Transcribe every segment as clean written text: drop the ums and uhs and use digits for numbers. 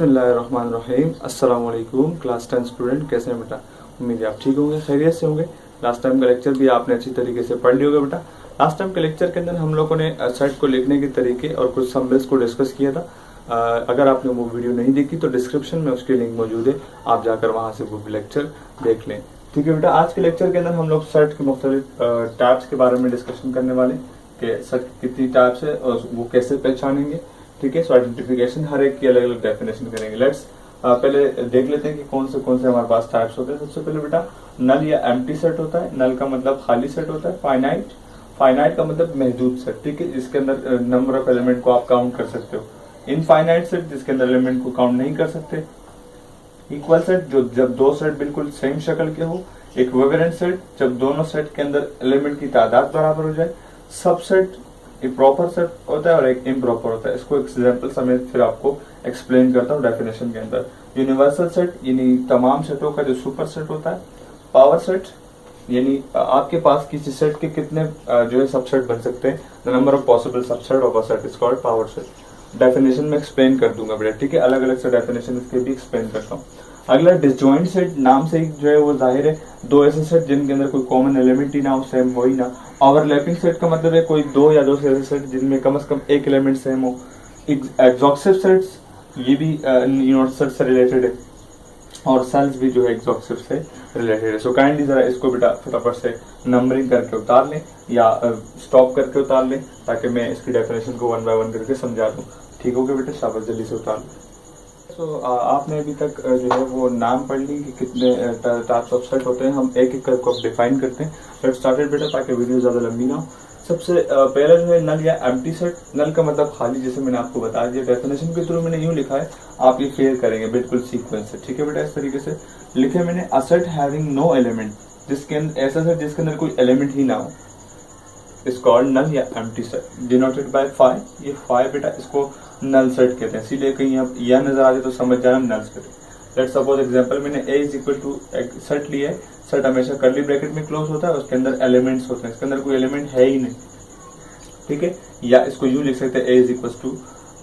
बिस्मिल्लाहिर्रहमानिर्रहीम। अस्सलाम वालेकुम क्लास 10 स्टूडेंट, कैसे हैं बेटा? उम्मीद है आप ठीक होंगे, खैरियत से होंगे। लास्ट टाइम का लेक्चर भी आपने अच्छी तरीके से पढ़ लिया होगा बेटा। लास्ट टाइम के लेक्चर के अंदर हम लोगों ने सेट को लिखने के तरीके और कुछ समरीज को डिस्कस किया था। अगर आपने वो वीडियो नहीं देखी तो डिस्क्रिप्शन में उसकी लिंक मौजूद है, आप जाकर वहाँ से वो लेक्चर देख लें। ठीक है बेटा, आज के लेक्चर के अंदर हम लोग सेट के मुख्तलिफ टाइप्स के बारे में डिस्कशन करने वाले कि सेट कितनी टाइप्स है और वो कैसे पहचानेंगे। ठीक है, सो आइडेंटिफिकेशन हर एक की अलग अलग डेफिनेशन करेंगे। लेट्स पहले देख लेते हैं कि कौन से हमारे पास टाइप्स होते हैं। सबसे पहले बेटा नल या एम्प्टी सेट होता है। नल का मतलब खाली सेट होता है। फाइनाइट का मतलब महदूद सेट, ठीक है, जिसके अंदर नंबर ऑफ एलिमेंट को आप काउंट कर सकते हो। इनफाइनाइट सेट, जिसके अंदर एलिमेंट को काउंट नहीं कर सकते। इक्वल सेट, जो जब दो सेट बिल्कुल सेम शक्ल के हो। इक्विवेलेंट सेट, जब दोनों सेट के अंदर एलिमेंट की तादाद बराबर हो जाए। सबसेट एक प्रॉपर सेट होता है और एक इम्प्रॉपर होता है। इसको एग्जांपल समेत फिर आपको एक्सप्लेन करता हूँ डेफिनेशन के अंदर। यूनिवर्सल सेट यानी तमाम सेटों का जो सुपर सेट होता है। पावर सेट यानी आपके पास किसी सेट के कितने जो है सबसेट बन सकते हैं। The number of possible subset of a set is called power set. Definition में एक्सप्लेन कर दूंगा बेटा, ठीक है, अलग अलग से डेफिनेशन इसके भी एक्सप्लेन करता हूँ। अगला डिसजॉइंट सेट, नाम से ही जो है वो जाहिर है दो ऐसे सेट जिनके अंदर कोई कॉमन एलिमेंट ही ना हो, सेम हो ही ना। ओवरलैपिंग सेट का मतलब है कोई दो या दो से ऐसे सेट जिनमें कम से कम एक एलिमेंट सेम हो। एग्जॉक्सिव सेट्स, ये भी यूनिट सेट से रिलेटेड है और सेल्स भी जो है एग्जॉक्सिव से रिलेटेड है। सो काइंडली जरा इसको बेटा फटाफट से नंबरिंग करके उतार लें या स्टॉप करके उतार लें ताकि मैं इसकी डेफिनेशन को वन बाय वन करके समझा दूं। ठीक हो गया बेटा, शाबाश, जल्दी से उतार लें। तो आपने अभी तक जो है वो नाम पढ़ ली कि कितने टाइप्स ऑफ सेट होते हैं। हम एक एक करके डिफाइन करते हैं। लेट्स स्टार्टेड बेटा, ताकि वीडियो ज्यादा लंबी ना हो। सबसे पहला जो है नल या एम्प्टी सेट। नल का मतलब खाली, जैसे मैंने आपको बताया दिया डेफिनेशन के थ्रू मैंने यूं लिखा है, आप ये फेयर करेंगे बिल्कुल सीक्वेंस से। ठीक है बेटा, इस तरीके से लिखे मैंने। A set having no element, जिसके अंदर ऐसा सेट जिसके अंदर कोई एलिमेंट ही ना हो, इज कॉल्ड नल या empty set, denoted by phi. ये फाइ बेटा इसको नल सेट कहते हैं, इसीलिए कहीं अब यह नजर आ जाए तो समझ जाना null set. Let's suppose example मैंने a is equal to set लिया है। सेट हमेशा कर्ली ब्रैकेट में क्लोज होता है, उसके अंदर एलिमेंट्स होते हैं, इसके अंदर कोई एलिमेंट है ही नहीं। ठीक है, या इसको यूं लिख सकते हैं a इज इक्वल टू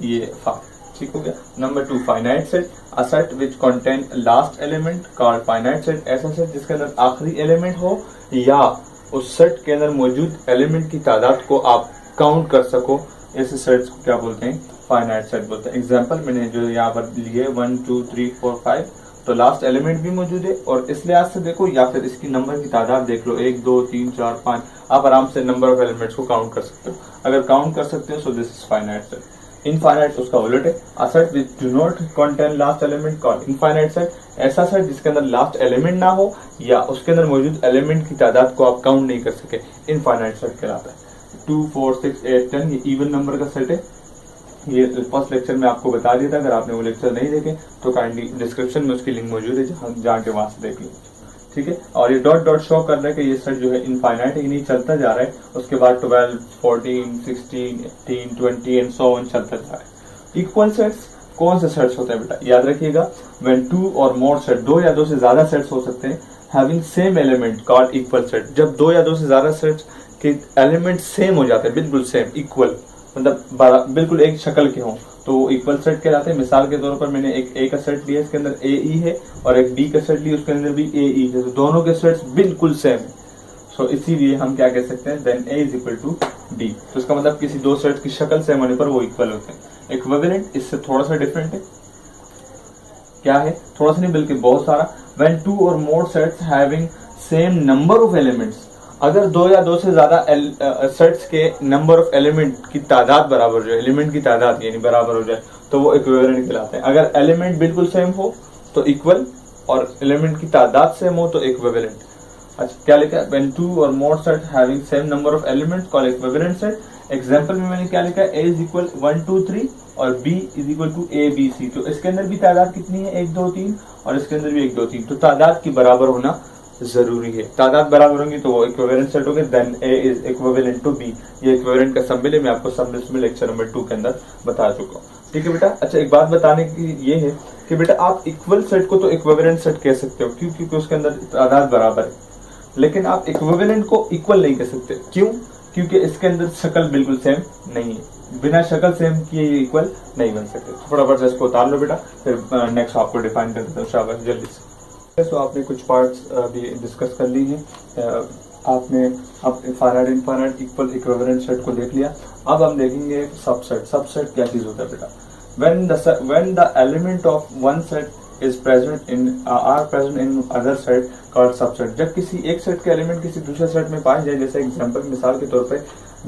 ये 5। ठीक हो गया। Number 2 finite set, a set which contain last element called finite set. ऐसा सेट जिसके अंदर आखिरी एलिमेंट हो या उस सेट के अंदर मौजूद एलिमेंट की तादाद को आप काउंट कर सको, ऐसे सेट्स को क्या बोलते हैं? फाइनाइट सेट बोलते हैं। एग्जांपल मैंने जो यहाँ पर लिए 1 2 3 4 5, तो लास्ट एलिमेंट भी मौजूद है और इस लिहाज से देखो या फिर इसकी नंबर की तादाद देख लो, 1 2 3 4 5, आप आराम से नंबर ऑफ एलिमेंट्स को काउंट कर सकते हो। अगर काउंट कर सकते हो so this is finite set. Infinite उसका उलट है, a set which do not contain last element called infinite set. ऐसा सेट जिसके अंदर लास्ट एलिमेंट ना हो या उसके अंदर मौजूद एलिमेंट की तादाद को आप काउंट नहीं कर सके, इनफाइनाइट सेट कहलाता है। 2 4 6 8 10 ये इवन नंबर का सेट है। ये फर्स्ट लेक्चर में आपको बता दिया था, अगर आपने वो लेक्चर नहीं देखे तो काइंडली डिस्क्रिप्शन में उसकी लिंक मौजूद है, जहाँ जाके वहां से देख लो। ठीक है, और ये डॉट डॉट शो कर रहा है कि ये सेट जो है इनफाइनाइट है, नहीं चलता जा रहा है। उसके बाद 12 14 16 18 20 एंड सो ऑन चलता जा रहा है। इक्वल सेट्स कौन से सेट्स होते हैं बेटा? याद रखिएगा, when two or more set, दो या दो से ज्यादा सेट्स हो सकते हैं, having same element called equal set. जब दो या दो से ज्यादा सेट्स के एलिमेंट सेम हो जाते हैं, बिल्कुल सेम, इक्वल मतलब बिल्कुल एक शक्ल के हों, तो वो इक्वल सेट कहलाते हैं। मिसाल के तौर पर मैंने एक ए का सेट लिया, इसके अंदर ए ई है, और एक बी का सेट लिया, उसके अंदर भी ए ई है, तो दोनों के सेट्स बिल्कुल सेम है। सो इसीलिए हम क्या कह सकते हैं, then A is equal to D. तो इसका मतलब किसी दो सेट्स की शक्ल सेम होने पर वो इक्वल होते हैं। इक्विवेलेंट इससे थोड़ा सा डिफरेंट है। क्या है? थोड़ा सा नहीं बल्कि बहुत सारा। When two or more sets having same number of elements, अगर दो या दो से ज्यादा सेट्स के नंबर ऑफ एलिमेंट की तादाद बराबर हो जाए, एलिमेंट की तादाद यानी बराबर हो जाए, तो वो इक्विवेलेंट कहलाते हैं। अगर एलिमेंट बिल्कुल सेम हो तो इक्वल, और एलिमेंट की तादाद सेम हो तो इक्विवेलेंट। अच्छा, क्या लिखा है? When two or more set having same number of elements called equivalent set. Example में मैंने क्या लिखा है? a इज इक्वल 1 2 3 और b is equal to a b c। तो इसके अंदर भी तादाद कितनी है? 1 2 3, और इसके अंदर भी 1 2 3, तो तादाद की बराबर होना जरूरी है। तादाद बराबर होंगी तो वो इक्विवेलेंट सेट हो गए। Then a is equivalent to b। ये इक्विवेलेंट का सिंबल है, मैं आपको सिंबल्स में लेक्चर नंबर 2 के अंदर बता चुका हूँ। ठीक है बेटा। अच्छा, एक बात बताने की ये है कि बेटा आप इक्वल सेट को तो इक्विवेलेंट सेट कह सकते हो, क्यों? क्योंकि उसके अंदर तादाद बराबर है। लेकिन आप इक्विवेलेंट को इक्वल नहीं कह सकते। क्यों? क्योंकि इसके अंदर शक्ल बिल्कुल सेम नहीं है, बिना शक्ल सेम किए ये इक्वल नहीं बन सकते। फटाफट से इसको उतार लो बेटा, फिर नेक्स्ट आपको डिफाइन कर देता हूँ शाबाश जल्दी से। तो आपने कुछ पार्ट्स अभी डिस्कस कर ली हैं, आपने अब infrared infrared equal equivalent set को देख लिया। अब हम देखेंगे सबसेट। सबसेट क्या चीज होता है बेटा? when the element of one set is present in are present in other set called subset। जब किसी एक सेट के एलिमेंट किसी दूसरे सेट में पाए जाए, जैसे एग्जांपल मिसाल के तौर पे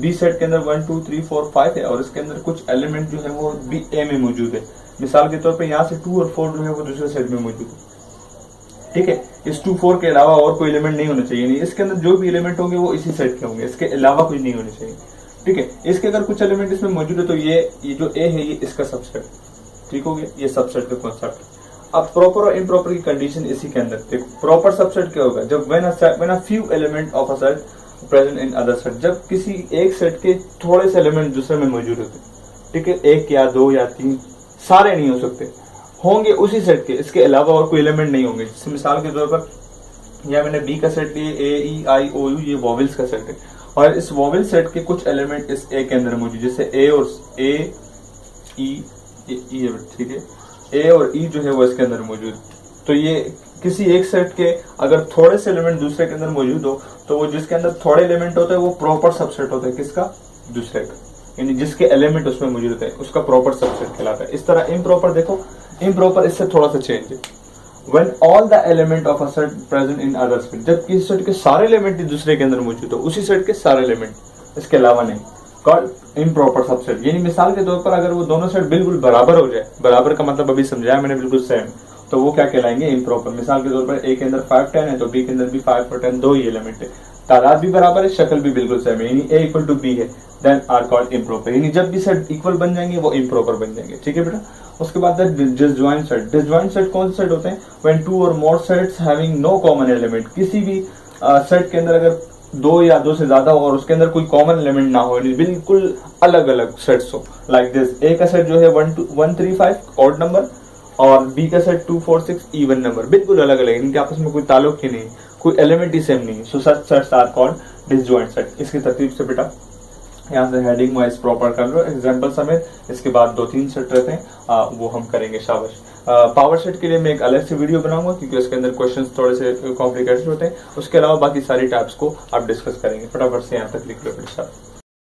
बी सेट के अंदर 1 2 3 4 5 है और इसके अंदर कुछ एलिमेंट जो है वो बी ए में मौजूद है। मिसाल के तौर पे यहाँ से 2 और 4 जो है वो दूसरे सेट में मौजूद है, ठीक है। इस 2 4 के अलावा और कोई एलिमेंट नहीं होना चाहिए, नहीं इसके अंदर जो भी एलिमेंट होंगे वो इसी सेट के होंगे, इसके अलावा कुछ नहीं होने चाहिए, ठीक है। इसके अगर कुछ एलिमेंट इसमें मौजूद है तो ये जो ए है ये इसका सबसेट, ठीक हो गया, ये सबसेट का कॉन्सेप्ट। अब प्रॉपर और इम्प्रॉपर की कंडीशन इसी के अंदर देखो। प्रॉपर सबसेट क्या होगा? जब when a few element of a set present in other set, जब किसी एक सेट के थोड़े से एलिमेंट दूसरे में मौजूद होते, ठीक है, 1 या 2 या 3, सारे नहीं हो सकते, होंगे उसी सेट के, इसके अलावा और कोई एलिमेंट नहीं होंगे। जैसे मिसाल के तौर पर यह मैंने बी का सेट लिया, ए ई आई ओ यू, ये वॉवेल्स का सेट है और इस वॉवेल सेट के कुछ एलिमेंट इस ए के अंदर मौजूद, जैसे ए और ए ई, ठीक है, ए और ई जो है वो इसके अंदर मौजूद। तो ये किसी एक सेट के अगर थोड़े से एलिमेंट दूसरे के अंदर मौजूद हो तो वो जिसके अंदर थोड़े एलिमेंट होते हैं वो प्रॉपर सबसेट होता है, किसका? दूसरे का, यानी जिसके एलिमेंट उसमें मौजूद होते हैं उसका प्रॉपर सबसेट कहलाता है। इस तरह इम्प्रॉपर देखो, इम्प्रॉपर इससे थोड़ा सा चेंज है। When all the element of a set present in other set, जब किसी सेट के सारे एलिमेंट दूसरे के अंदर मौजूद हो, उसी सेट के सारे एलिमेंट इसके अलावा नहीं, called improper subset। यानी मिसाल के तौर पर अगर वो दोनों सेट बिल्कुल बराबर हो जाए, बराबर का मतलब अभी समझाया मैंने बिल्कुल सेम, तो वो क्या कहलाएंगे? इम्प्रॉपर। मिसाल के तौर पर ए के अंदर 5 10 है तो बी के अंदर भी 5 और 10 दो ही एलिमेंट है, तादाद भी बराबर है, शक्ल भी बिल्कुल सेम है, यानी ए इक्वल टू बी है, देन आर कॉल्ड इम्प्रॉपर। यानी जब भी सेट इक्वल बन जाएंगे वो इम्प्रॉपर बन जाएंगे, ठीक है बेटा। उसके बाद डिसजॉइंट सेट। डिसजॉइंट सेट कौन से सेट होते हैं? When 2 or more sets having no common element, किसी भी सेट के अंदर अगर 2 या 2 से ज्यादा हो और उसके अंदर कोई कॉमन एलिमेंट ना हो, बिल्कुल अलग अलग सेट्स हो, लाइक दिस। ए का सेट जो है 1 3 5 ऑड नंबर और बी का सेट 2 4 6 इवन नंबर, बिल्कुल अलग अलग, इनके आपस में कोई ताल्लुक ही नहीं, कोई एलिमेंट ही सेम नहीं। So such sets are called disjoint set. इसकी तरतीब से बेटा यहाँ से हेडिंग वाइज प्रॉपर कर लो एग्जाम्पल समेत, इसके बाद 2-3 सेट रहते हैं वो हम करेंगे शाबाश। पावर सेट के लिए मैं एक अलग से वीडियो बनाऊंगा क्योंकि उसके अंदर क्वेश्चंस थोड़े से कॉम्प्लिकेटेड होते हैं, उसके अलावा बाकी सारी टाइप्स को आप डिस्कस करेंगे। फटाफट से यहाँ तक लिख लो बेटा।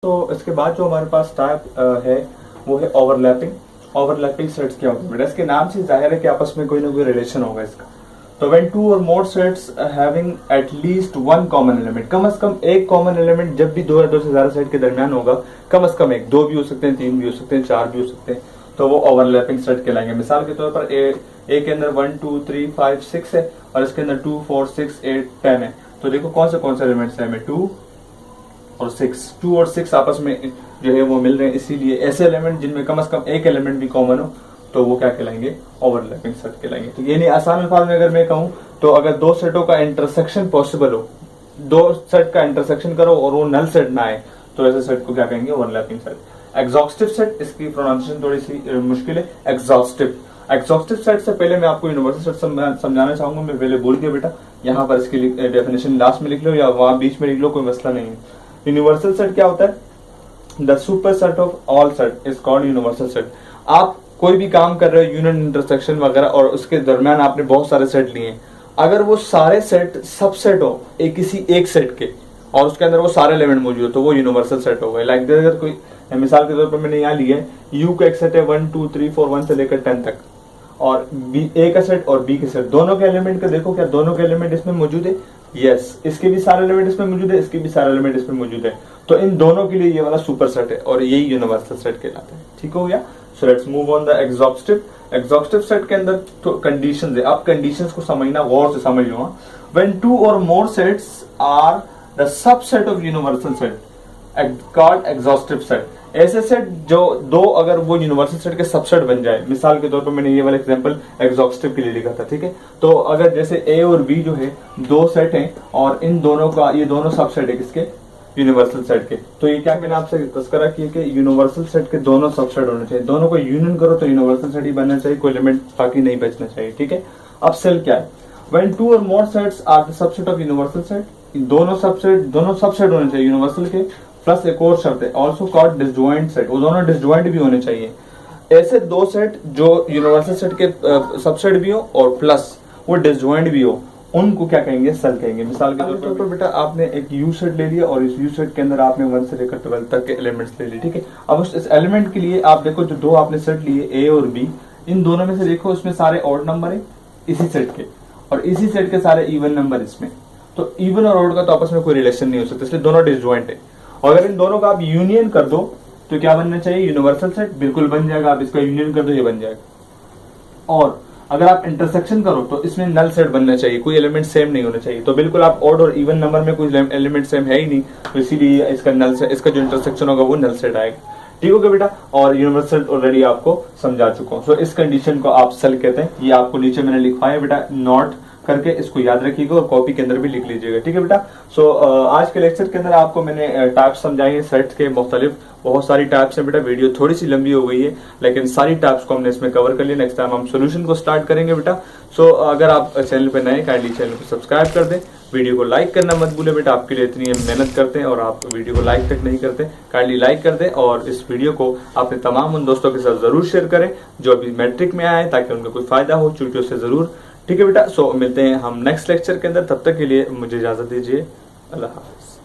तो इसके बाद जो हमारे पास टाइप है वो है ओवरलैपिंग। ओवरलैपिंग सेट्स क्या होते हैं बेटा? इसके नाम से जाहिर है कि आपस में कोई ना कोई रिलेशन होगा इसका। तो when 2 or more sets having at least 1 common element, कम से कम एक कॉमन एलिमेंट जब भी 2 या 2 से ज्यादा सेट के दरमियान होगा, कम से कम एक, 2 भी हो सकते हैं, 3 भी हो सकते हैं, 4 भी हो सकते हैं, तो वो ओवरलैपिंग सेट कहलाएंगे। मिसाल के तौर पर ए के अंदर 1 2 3 5 6 है और इसके अंदर 2 4 6 8 10 है, तो देखो कौन से एलिमेंट्स है, 2 और 6, 2 और 6 आपस में जो है वो मिल रहे हैं, इसीलिए ऐसे एलिमेंट जिनमें कम से कम एक एलिमेंट भी कॉमन हो तो वो क्या कहलाएंगे? ओवरलैपिंग सेट कहलाएंगे। तो ये नहीं, आसान अल्फाज में अगर मैं कहूँ तो अगर 2 सेटों का इंटरसेक्शन पॉसिबल हो, 2 सेट का इंटरसेक्शन करो और वो नल सेट ना आए, तो ऐसे सेट को क्या कहेंगे? Overlapping set. एग्जॉस्टिव सेट, इसकी प्रोनाउंसिएशन थोड़ी सी मुश्किल है, एग्जॉस्टिव। एग्जॉस्टिव सेट से पहले मैं आपको यूनिवर्सल सेट समझाना चाहूंगा, मैं पहले बोल दिया बेटा, यहाँ पर इसकी डेफिनेशन लास्ट में लिख लो या वहां बीच में लिख लो, कोई मसला नहीं है। यूनिवर्सल सेट क्या होता है? The super set of all set is called universal set. आप कोई भी काम कर रहे हो, यूनियन, इंटरसेक्शन वगैरह, और उसके दरमियान आपने बहुत सारे सेट लिए, अगर वो सारे सेट सबसेट हो किसी एक सेट के और उसके अंदर वो सारे एलिमेंट मौजूद हो तो वो यूनिवर्सल सेट हो गए। लाइक दिस, अगर कोई मिसाल के तौर पर मैंने यहाँ लिया है यू का एक सेट है 1 2 3 4 1 से लेकर 10 तक, और बी ए का सेट और बी का सेट, दोनों के एलिमेंट का देखो, क्या दोनों के एलिमेंट इसमें मौजूद है? यस, इसके भी सारे एलिमेंट इसमें मौजूद है, इसके भी सारे एलिमेंट इसमें मौजूद है, तो इन दोनों के लिए ये वाला सुपर सेट है और यही यूनिवर्सल सेट कहलाता है। ठीक हो गया। So let's move on the exhaustive. Exhaustive set के अंदर तो कंडीशंस है, आप कंडीशंस को समझना, गौर से समझ लो। When 2 or more sets are the subset of universal set called exhaustive set. ऐसे सेट जो 2 अगर वो यूनिवर्सल सेट के सबसेट बन जाए, मिसाल के तौर पर मैंने ये वाला एग्जांपल एग्जॉस्टिव के लिए लिखा था, ठीक है। तो अगर जैसे ए और बी जो है 2 सेट हैं और इन दोनों का, ये दोनों सबसेट है किसके? यूनिवर्सल सेट के, तो ये क्या मैंने आपसे तस्करा किया कि यूनिवर्सल सेट के दोनों सबसेट होने चाहिए, दोनों को यूनियन करो तो यूनिवर्सल सेट ही बनना चाहिए, कोई एलिमेंट बाकी नहीं बचना चाहिए, ठीक है। अब सेल क्या है? When 2 or more sets are the subset of universal set, दोनों सबसेट होने चाहिए यूनिवर्सल के, प्लस एक और शर्त है, ऑल्सो कॉल्ड डिसजॉइंट सेट, वो दोनों डिसजॉइंट भी होने चाहिए। ऐसे दो सेट जो यूनिवर्सल सेट के सबसेट भी हो और प्लस वो डिसजॉइंट भी हो, उनको क्या कहेंगे, सेल कहेंगे। मिसाल के तौर पर बेटा आपने एक यू सेट ले लिया और इस यू सेट के अंदर आपने 1 से लेकर 12 तक के एलिमेंट्स ले लिए, ठीक है। अब उस एलिमेंट के लिए आप देखो जो दो आपने सेट लिए ए और बी, इन दोनों में से देखो उसमें सारे ऑड नंबर है इसी सेट के, और इसी सेट के सारे इवन नंबर इसमें, तो इवन और ऑड का तो आपस में कोई रिलेशन नहीं हो सकता, इसलिए दोनों डिसजॉइंट है। और अगर इन दोनों का आप यूनियन कर दो तो क्या बनना चाहिए, यूनिवर्सल सेट बिल्कुल बन जाएगा। आप इसका यूनियन कर दो ये बन जाएगा। और अगर आप इंटरसेक्शन करो तो इसमें नल सेट बनना चाहिए, कोई एलिमेंट सेम नहीं होना चाहिए। तो बिल्कुल आप ऑड और इवन नंबर में कोई एलिमेंट सेम है ही नहीं, तो इसीलिए इसका नल सेट, इसका जो इंटरसेक्शन होगा वो नल सेट आएगा, ठीक हो गया बेटा। और यूनिवर्सल ऑलरेडी आपको समझा चुका हूँ। सो इस कंडीशन को आप सेल कहते हैं। ये आपको नीचे मैंने लिखवाया बेटा, नोट करके इसको याद रखिएगा और कॉपी के अंदर भी लिख लीजिएगा, ठीक है बेटा। सो आज के लेक्चर के अंदर आपको मैंने टाइप्स समझाए हैं सेट्स के, मुख्तलिफ बहुत सारी टाइप्स हैं बेटा। वीडियो थोड़ी सी लंबी हो गई है लेकिन सारी टाइप्स को हमने इसमें कवर कर लिया। नेक्स्ट टाइम हम सोल्यूशन को स्टार्ट करेंगे बेटा। सो अगर आप चैनल पे नए, काइंडली चैनल को सब्सक्राइब कर दें, वीडियो को लाइक करना मत भूलें बेटा। आपके लिए इतनी हम मेहनत करते हैं और आप वीडियो को लाइक तक नहीं करते, काइंडली लाइक कर दें। और इस वीडियो को अपने तमाम उन दोस्तों के साथ जरूर शेयर करें जो अभी मैट्रिक में आए, ताकि उनको कोई फायदा हो, चूंकि उससे जरूर, ठीक है बेटा। सो मिलते हैं हम नेक्स्ट लेक्चर के अंदर, तब तक के लिए मुझे इजाजत दीजिए, अल्लाह हाफिज।